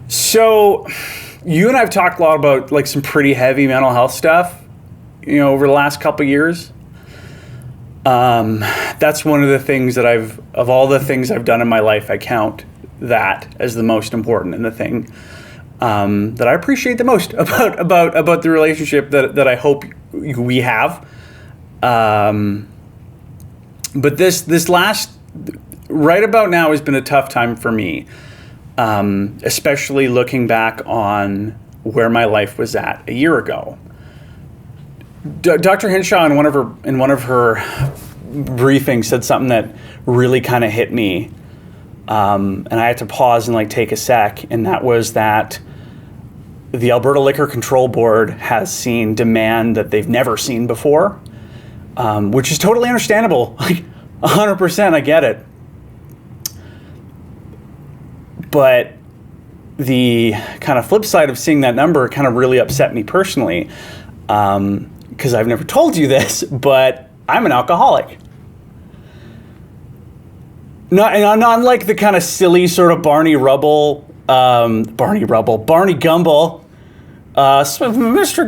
So you and I have talked a lot about like some pretty heavy mental health stuff, over the last couple of years. That's one of the things that of all the things I've done in my life, I count that as the most important and the thing that I appreciate the most about the relationship that I hope we have. But this last, right about now, has been a tough time for me, especially looking back on where my life was at a year ago. Dr. Hinshaw in one of her briefings said something that really kind of hit me, and I had to pause and take a sec. And that was that the Alberta Liquor Control Board has seen demand that they've never seen before, which is totally understandable. 100%, I get it. But the kind of flip side of seeing that number kind of really upset me personally. Because I've never told you this, but I'm an alcoholic. Not like the kind of silly sort of Barney Gumble, Mr.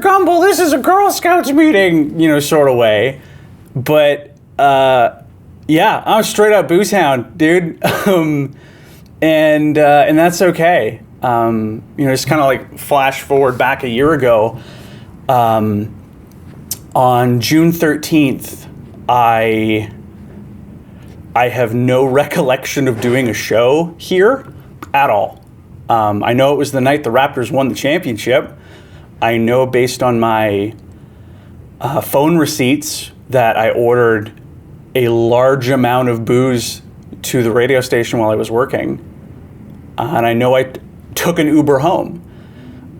Gumble, this is a Girl Scouts meeting, sort of way. But yeah, I'm a straight up booze hound, dude. And that's okay. Just kind of flash forward back a year ago. On June 13th, I have no recollection of doing a show here at all. I know it was the night the Raptors won the championship. I know based on my phone receipts that I ordered a large amount of booze to the radio station while I was working. And I know I took an Uber home.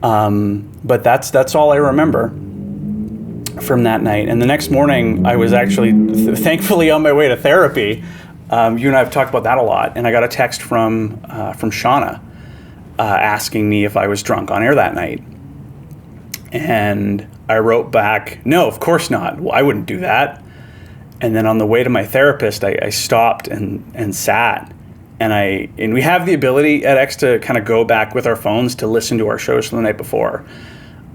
But that's all I remember from that night. And the next morning, I was actually thankfully on my way to therapy. You and I have talked about that a lot. And I got a text from Shauna asking me if I was drunk on air that night. And I wrote back, no, of course not. Well, I wouldn't do that. And then on the way to my therapist, I stopped and sat. And we have the ability at X to kind of go back with our phones to listen to our shows from the night before.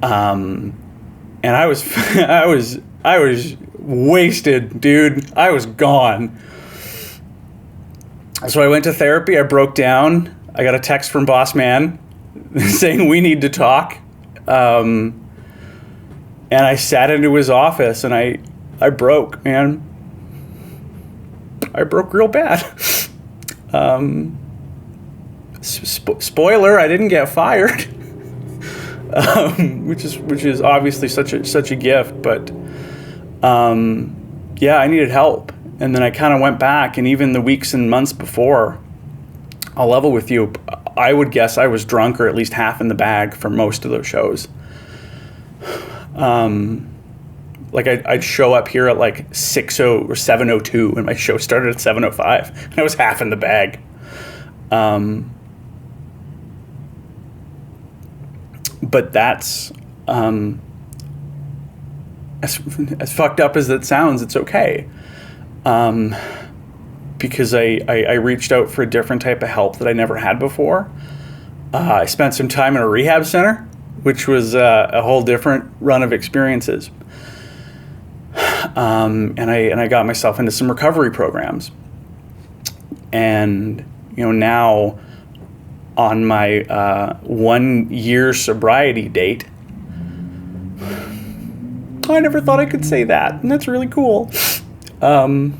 And I was wasted, dude. I was gone. So I went to therapy. I broke down. I got a text from Boss Man saying we need to talk. And I sat into his office and I broke, man. I broke real bad. Spoiler, I didn't get fired. Which is obviously such a gift, but yeah, I needed help. And then I kind of went back, and even the weeks and months before, I'll level with you, I would guess I was drunk or at least half in the bag for most of those shows. I'd show up here at 6:00 or 7:02, and my show started at 7:05, and I was half in the bag. But that's, as fucked up as that sounds, it's okay. Because I reached out for a different type of help that I never had before. I spent some time in a rehab center, which was a whole different run of experiences. And I got myself into some recovery programs. And, now on my 1 year sobriety date, I never thought I could say that, and that's really cool. I'm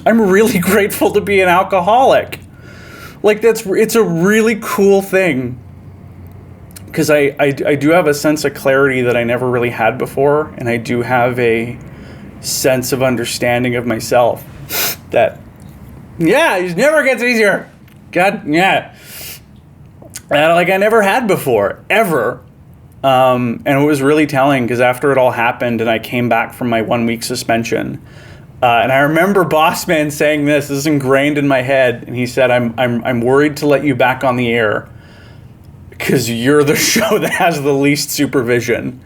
really grateful to be an alcoholic. It's a really cool thing. Because I do have a sense of clarity that I never really had before, and I do have a sense of understanding of myself that, yeah, it never gets easier. God, yeah. I never had before, ever. And it was really telling, because after it all happened and I came back from my 1 week suspension, and I remember Boss Man saying this is ingrained in my head, and he said, I'm worried to let you back on the air because you're the show that has the least supervision.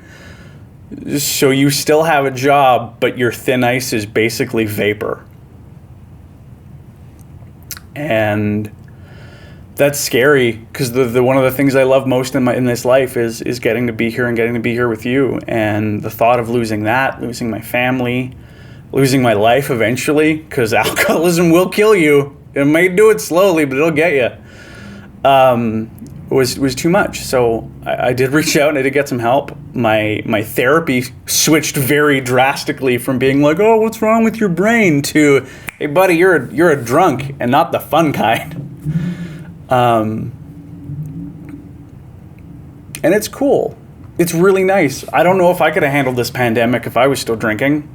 So you still have a job, but your thin ice is basically vapor. And That's scary, because the one of the things I love most in this life is getting to be here and getting to be here with you. And the thought of losing that, losing my family, losing my life eventually, because alcoholism will kill you. It may do it slowly, but it'll get you. Was too much. So I did reach out and I did get some help. My therapy switched very drastically from being like, oh, what's wrong with your brain, to, hey buddy, you're a drunk, and not the fun kind. And it's cool. It's really nice. I don't know if I could have handled this pandemic if I was still drinking.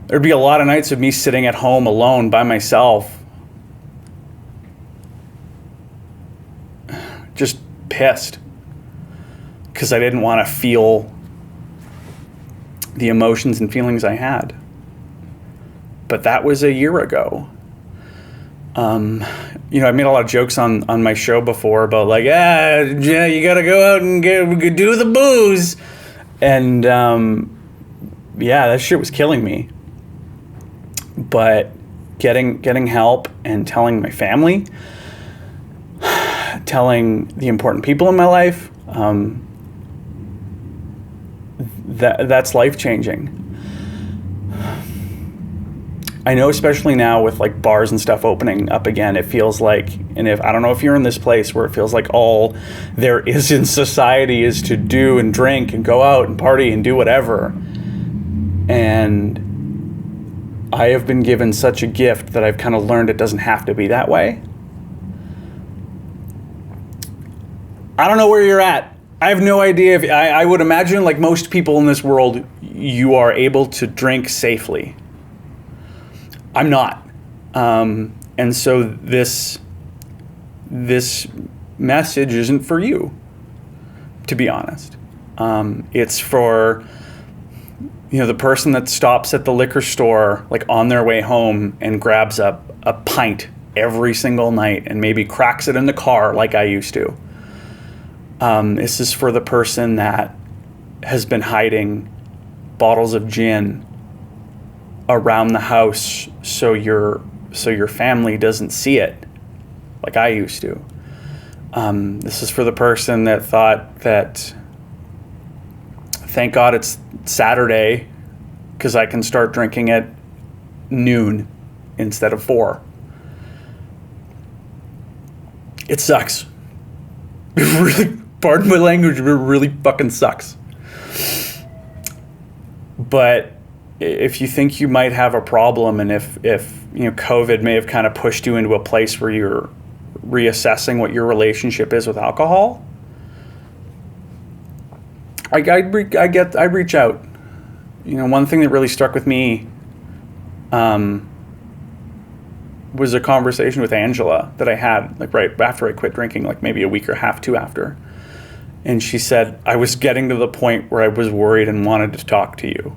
There'd be a lot of nights of me sitting at home alone by myself, just pissed, because I didn't want to feel the emotions and feelings I had. But that was a year ago. I made a lot of jokes on my show before about like, you gotta go out and do the booze. And that shit was killing me. But getting help and telling my family, telling the important people in my life, that's life-changing. I know, especially now with like bars and stuff opening up again, it feels like, and I don't know if you're in this place where it feels like all there is in society is to do and drink and go out and party and do whatever. And I have been given such a gift that I've kind of learned it doesn't have to be that way. I don't know where you're at. I have no idea. If I would imagine, like most people in this world, you are able to drink safely. I'm not. And so this message isn't for you, to be honest. It's for, the person that stops at the liquor store, like on their way home, and grabs up a pint every single night and maybe cracks it in the car like I used to. This is for the person that has been hiding bottles of gin around the house so your family doesn't see it like I used to. This is for the person that thought that, thank God it's Saturday because I can start drinking at noon instead of 4. It sucks. It really, pardon my language, it really fucking sucks. But if you think you might have a problem, and if COVID may have kind of pushed you into a place where you're reassessing what your relationship is with alcohol, I reach out. One thing that really struck with me was a conversation with Angela that I had like right after I quit drinking, like maybe a week or half, 2 after. And she said, I was getting to the point where I was worried and wanted to talk to you.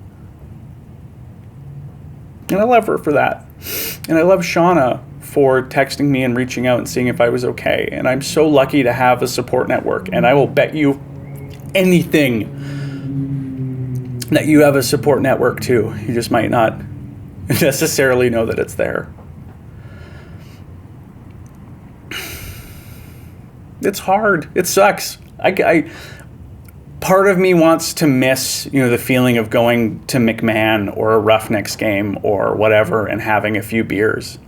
And I love her for that. And I love Shauna for texting me and reaching out and seeing if I was okay. And I'm so lucky to have a support network. And I will bet you anything that you have a support network too. You just might not necessarily know that it's there. It's hard. It sucks. Part of me wants to miss, the feeling of going to McMahon or a Roughnecks game or whatever and having a few beers.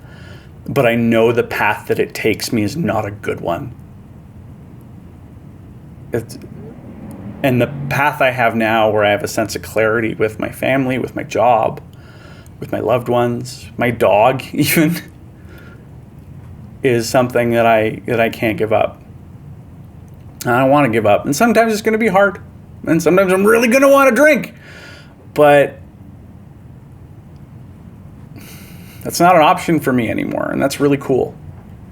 But I know the path that it takes me is not a good one. And the path I have now, where I have a sense of clarity with my family, with my job, with my loved ones, my dog even, is something that I can't give up. I don't want to give up. And sometimes it's going to be hard. And sometimes I'm really going to want to drink. But that's not an option for me anymore. And that's really cool.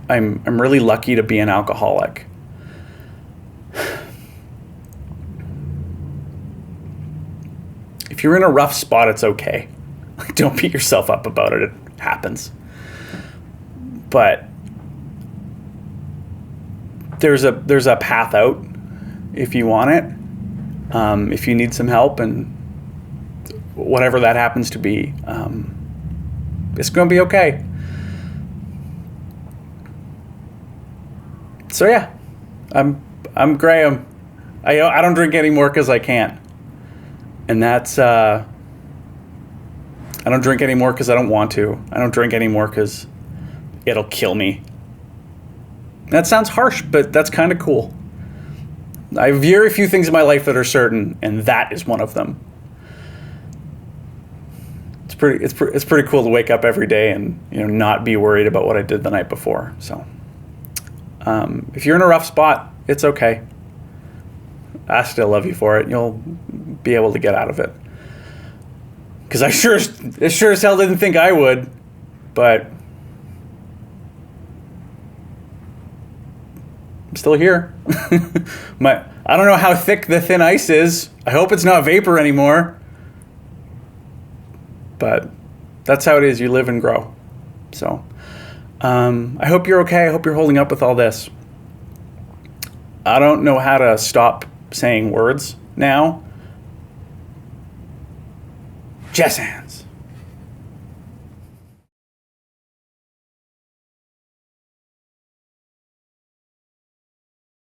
I'm really lucky to be an alcoholic. If you're in a rough spot, it's okay. Don't beat yourself up about it. It happens. But there's a path out if you want it. If you need some help, and whatever that happens to be, it's going to be okay. So yeah, I'm Graham. I don't drink anymore because I can't, and that's I don't drink anymore because I don't want to. I don't drink anymore because it'll kill me. That sounds harsh, but that's kind of cool. I have very few things in my life that are certain, and that is one of them. It's pretty cool to wake up every day and not be worried about what I did the night before. So if you're in a rough spot, it's okay. I still love you for it. You'll be able to get out of it. Because I sure as hell didn't think I would, but I'm still here. I don't know how thick the thin ice is. I hope it's not vapor anymore. But that's how it is. You live and grow. So I hope you're okay. I hope you're holding up with all this. I don't know how to stop saying words now. Jazz hands.